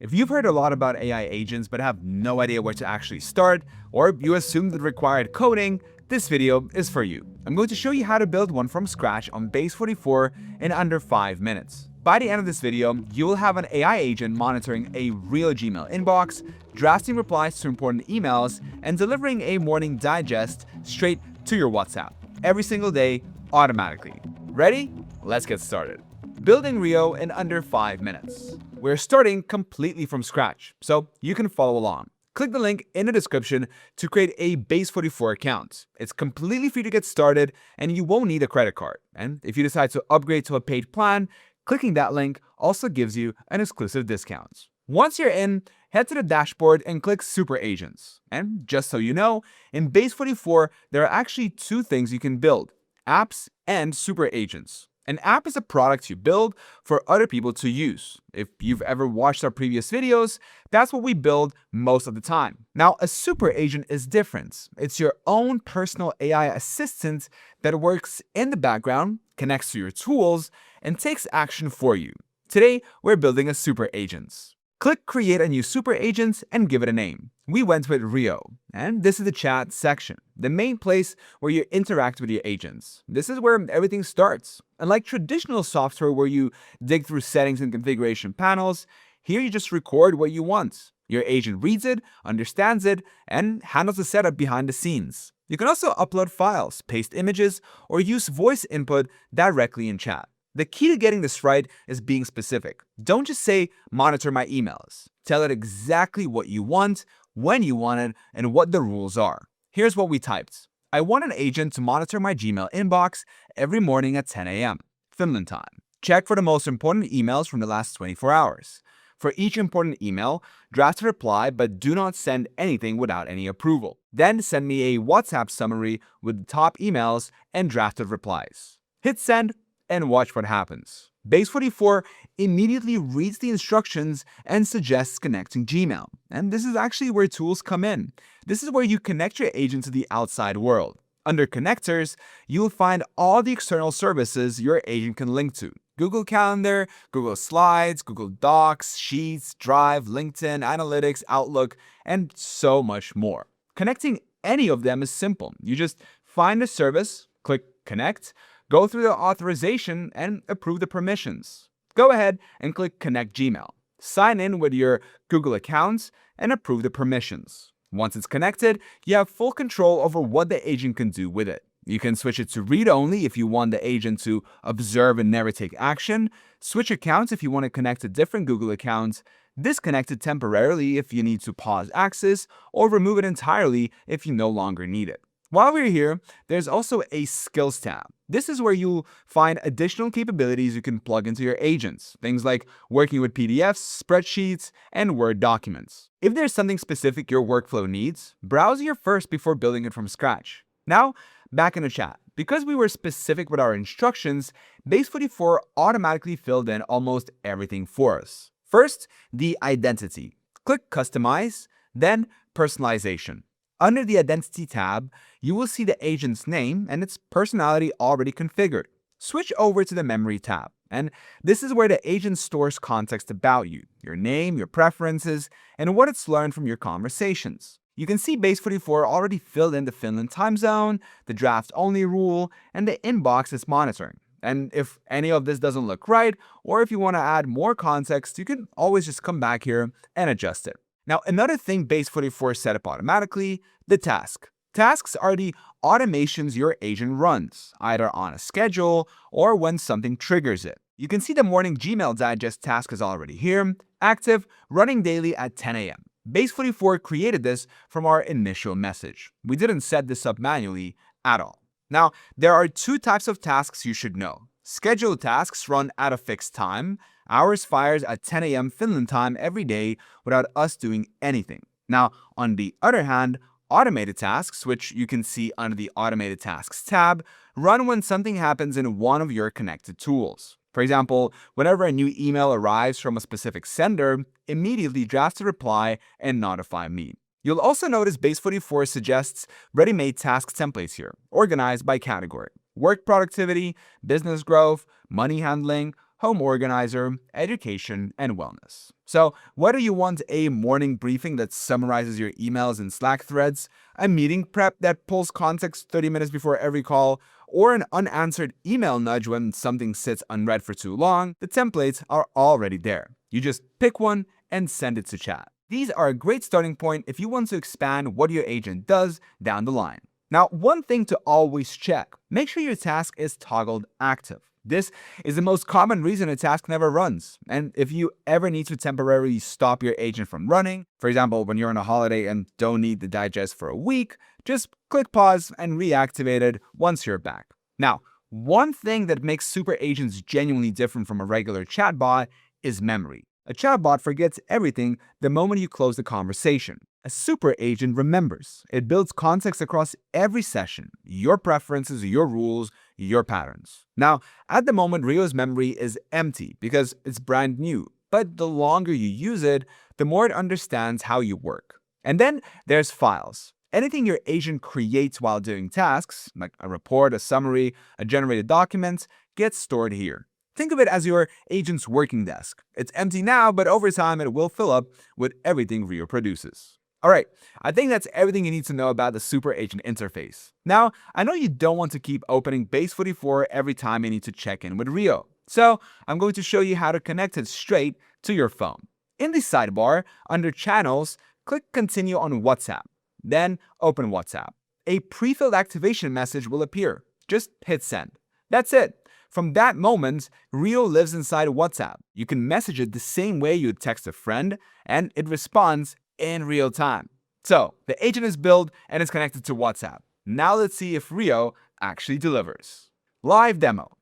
If you've heard a lot about AI agents but have no idea where to actually start, or you assume that required coding, this video is for you. I'm going to show you how to build one from scratch on Base 44 in under 5 minutes. By the end of this video, you will have an AI agent monitoring a real Gmail inbox, drafting replies to important emails, and delivering a morning digest straight to your WhatsApp every single day automatically. Ready? Let's get started. Building Rio in under 5 minutes. We're starting completely from scratch, so you can follow along. Click the link in the description to create a Base 44 account. It's completely free to get started and you won't need a credit card. And if you decide to upgrade to a paid plan, clicking that link also gives you an exclusive discount. Once you're in, head to the dashboard and click Superagents. And just so you know, in Base 44, there are actually two things you can build: apps and superagents. An app is a product you build for other people to use. If you've ever watched our previous videos, that's what we build most of the time. Now, a super agent is different. It's your own personal AI assistant that works in the background, connects to your tools, and takes action for you. Today, we're building a super agent. Click Create a new super agent and give it a name. We went with Rio, and this is the chat section, the main place where you interact with your agents. This is where everything starts. Unlike traditional software where you dig through settings and configuration panels, here you just record what you want. Your agent reads it, understands it, and handles the setup behind the scenes. You can also upload files, paste images, or use voice input directly in chat. The key to getting this right is being specific. Don't just say, monitor my emails. Tell it exactly what you want, when you want it, and what the rules are. Here's what we typed. I want an agent to monitor my Gmail inbox every morning at 10 a.m. Finland time. Check for the most important emails from the last 24 hours. For each important email, draft a reply, but do not send anything without any approval. Then send me a WhatsApp summary with the top emails and drafted replies. Hit send and watch what happens. Base 44 immediately reads the instructions and suggests connecting Gmail. And this is actually where tools come in. This is where you connect your agent to the outside world. Under connectors, you'll find all the external services your agent can link to: Google Calendar, Google Slides, Google Docs, Sheets, Drive, LinkedIn, Analytics, Outlook, and so much more. Connecting any of them is simple. You just find a service, click Connect, go through the authorization, and approve the permissions. Go ahead and click Connect Gmail. Sign in with your Google account and approve the permissions. Once it's connected, you have full control over what the agent can do with it. You can switch it to read-only if you want the agent to observe and never take action, switch accounts if you want to connect to different Google accounts, disconnect it temporarily if you need to pause access, or remove it entirely if you no longer need it. While we're here, there's also a Skills tab. This is where you'll find additional capabilities you can plug into your agents, things like working with PDFs, spreadsheets, and Word documents. If there's something specific your workflow needs, browse here first before building it from scratch. Now, back in the chat. Because we were specific with our instructions, Base 44 automatically filled in almost everything for us. First, the identity. Click Customize, then Personalization. Under the Identity tab, you will see the agent's name and its personality already configured. Switch over to the Memory tab, and this is where the agent stores context about you: your name, your preferences, and what it's learned from your conversations. You can see Base 44 already filled in the Finland time zone, the draft-only rule, and the inbox it's monitoring. And if any of this doesn't look right, or if you want to add more context, you can always just come back here and adjust it. Now, another thing Base 44 set up automatically: the task. Tasks are the automations your agent runs, either on a schedule or when something triggers it. You can see the morning Gmail digest task is already here, active, running daily at 10 a.m. Base 44 created this from our initial message. We didn't set this up manually at all. Now, there are two types of tasks you should know. Scheduled tasks run at a fixed time. Hours fires at 10 a.m. Finland time every day without us doing anything. Now, on the other hand, automated tasks, which you can see under the Automated Tasks tab, run when something happens in one of your connected tools. For example, whenever a new email arrives from a specific sender, immediately draft a reply and notify me. You'll also notice Base 44 suggests ready-made task templates here, organized by category: work productivity, business growth, money handling, home organizer, education, and wellness. So whether you want a morning briefing that summarizes your emails and Slack threads, a meeting prep that pulls context 30 minutes before every call, or an unanswered email nudge when something sits unread for too long, the templates are already there. You just pick one and send it to chat. These are a great starting point if you want to expand what your agent does down the line. Now, one thing to always check, make sure your task is toggled active. This is the most common reason a task never runs. And if you ever need to temporarily stop your agent from running, for example, when you're on a holiday and don't need the digest for a week, just click pause and reactivate it once you're back. Now, one thing that makes super agents genuinely different from a regular chatbot is memory. A chatbot forgets everything the moment you close the conversation. A super agent remembers. It builds context across every session, your preferences, your rules, your patterns. Now, at the moment, Rio's memory is empty because it's brand new, but the longer you use it, the more it understands how you work. And then there's files. Anything your agent creates while doing tasks, like a report, a summary, a generated document, gets stored here. Think of it as your agent's working desk. It's empty now, but over time it will fill up with everything Rio produces. Alright, I think that's everything you need to know about the super agent interface. Now, I know you don't want to keep opening Base 44 every time you need to check in with Rio, so I'm going to show you how to connect it straight to your phone. In the sidebar, under Channels, click Continue on WhatsApp. Then open WhatsApp. A pre-filled activation message will appear. Just hit send. That's it. From that moment, Rio lives inside WhatsApp. You can message it the same way you'd text a friend, and it responds in real time. So, the agent is built and is connected to WhatsApp. Now let's see if Rio actually delivers. Live demo.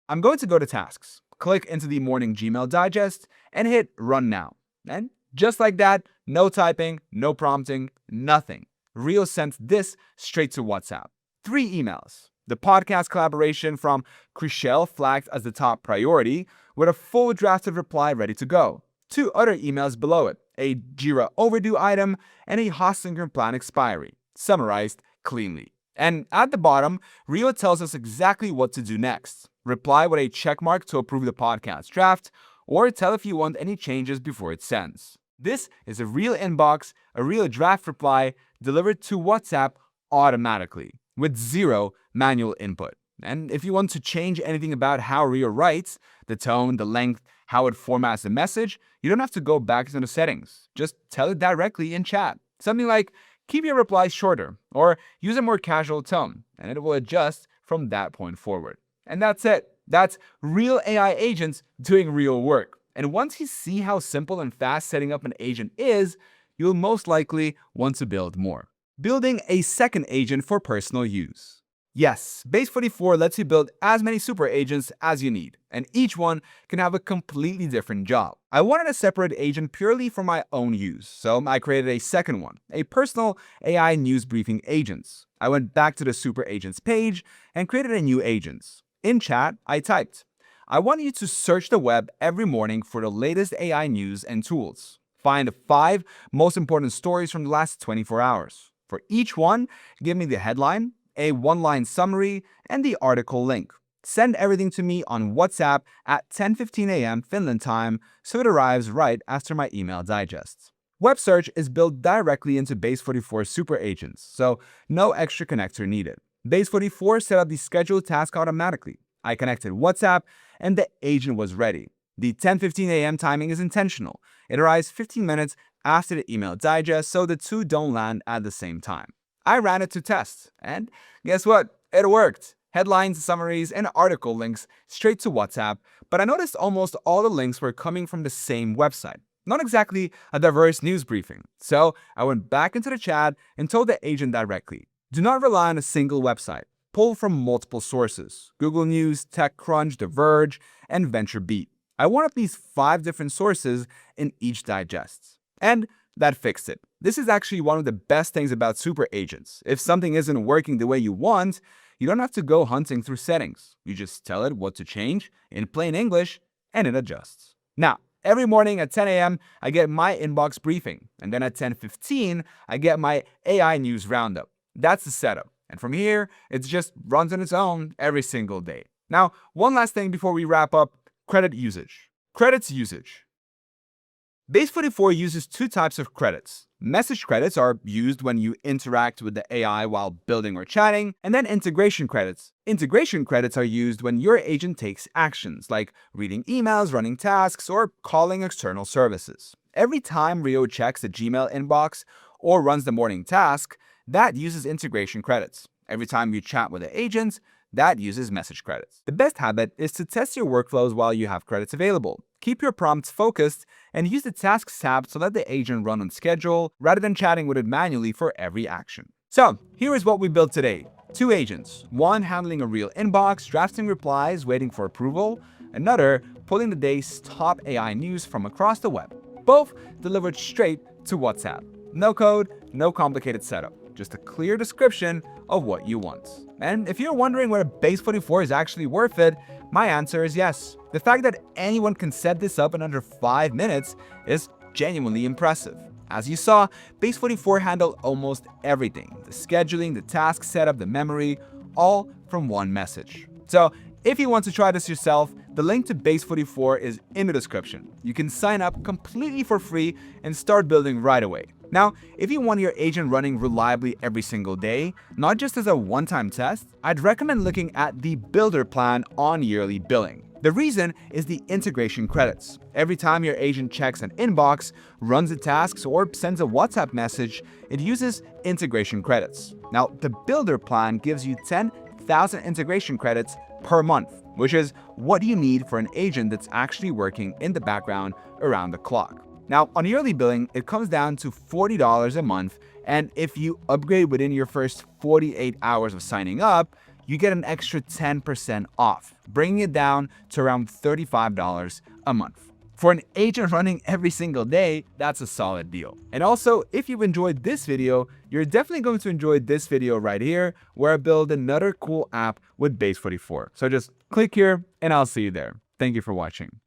I'm going to go to Tasks, click into the morning Gmail digest, and hit Run Now. And just like that, no typing, no prompting, nothing. Rio sent this straight to WhatsApp. 3 emails. The podcast collaboration from Chriselle flagged as the top priority, with a full drafted reply ready to go. 2 other emails below it, a Jira overdue item and a hosting plan expiry, summarized cleanly. And at the bottom, Rio tells us exactly what to do next. Reply with a checkmark to approve the podcast draft, or tell if you want any changes before it sends. This is a real inbox, a real draft reply delivered to WhatsApp automatically, with 0 manual input. And if you want to change anything about how Rio writes, the tone, the length, how it formats the message, you don't have to go back into the settings. Just tell it directly in chat. Something like, keep your replies shorter, or use a more casual tone, and it will adjust from that point forward. And that's it. That's real AI agents doing real work. And once you see how simple and fast setting up an agent is, you'll most likely want to build more. Building a second agent for personal use. Yes, Base 44 lets you build as many super agents as you need, and each one can have a completely different job. I wanted a separate agent purely for my own use, so I created a second one, a personal AI news briefing agent. I went back to the super agents page and created a new agent. In chat, I typed, I want you to search the web every morning for the latest AI news and tools. Find the 5 most important stories from the last 24 hours. For each one, give me the headline, a 1-line summary, and the article link. Send everything to me on WhatsApp at 10:15 a.m. Finland time so it arrives right after my email digests. Web search is built directly into Base 44 super agents, so no extra connector needed. Base 44 set up the scheduled task automatically. I connected WhatsApp and the agent was ready. The 10:15 a.m. timing is intentional. It arrives 15 minutes after the email digest so the two don't land at the same time. I ran it to test, and guess what? It worked. Headlines, summaries, and article links straight to WhatsApp, but I noticed almost all the links were coming from the same website. Not exactly a diverse news briefing. So I went back into the chat and told the agent directly, do not rely on a single website. Pull from multiple sources: Google News, TechCrunch, The Verge, and VentureBeat. I want at least 5 different sources in each digest. And that fixed it. This is actually one of the best things about super agents. If something isn't working the way you want, you don't have to go hunting through settings. You just tell it what to change in plain English, and it adjusts. Now, every morning at 10 a.m., I get my inbox briefing, and then at 10:15, I get my AI news roundup. That's the setup. And from here, it just runs on its own every single day. Now, one last thing before we wrap up. Credit usage. Credits usage. Base 44 uses two types of credits. Message credits are used when you interact with the AI while building or chatting, and then integration credits. Integration credits are used when your agent takes actions, like reading emails, running tasks, or calling external services. Every time Rio checks the Gmail inbox or runs the morning task, that uses integration credits. Every time you chat with the agent, that uses message credits. The best habit is to test your workflows while you have credits available. Keep your prompts focused and use the Tasks tab to let the agent run on schedule rather than chatting with it manually for every action. So, here is what we built today. Two agents, one handling a real inbox, drafting replies, waiting for approval, another pulling the day's top AI news from across the web. Both delivered straight to WhatsApp. No code, no complicated setup, just a clear description of what you want. And if you're wondering whether Base 44 is actually worth it, my answer is yes. The fact that anyone can set this up in under 5 minutes is genuinely impressive. As you saw, Base 44 handled almost everything: the scheduling, the task setup, the memory, all from one message. So if you want to try this yourself, the link to Base 44 is in the description. You can sign up completely for free and start building right away. Now, if you want your agent running reliably every single day, not just as a one-time test, I'd recommend looking at the Builder plan on yearly billing. The reason is the integration credits. Every time your agent checks an inbox, runs the tasks, or sends a WhatsApp message, it uses integration credits. Now, the Builder plan gives you 10,000 integration credits per month, which is what you need for an agent that's actually working in the background around the clock. Now, on yearly billing, it comes down to $40 a month, and if you upgrade within your first 48 hours of signing up, you get an extra 10% off, bringing it down to around $35 a month. For an agent running every single day, that's a solid deal. And also, if you've enjoyed this video, you're definitely going to enjoy this video right here, where I build another cool app with Base 44. So just click here, and I'll see you there. Thank you for watching.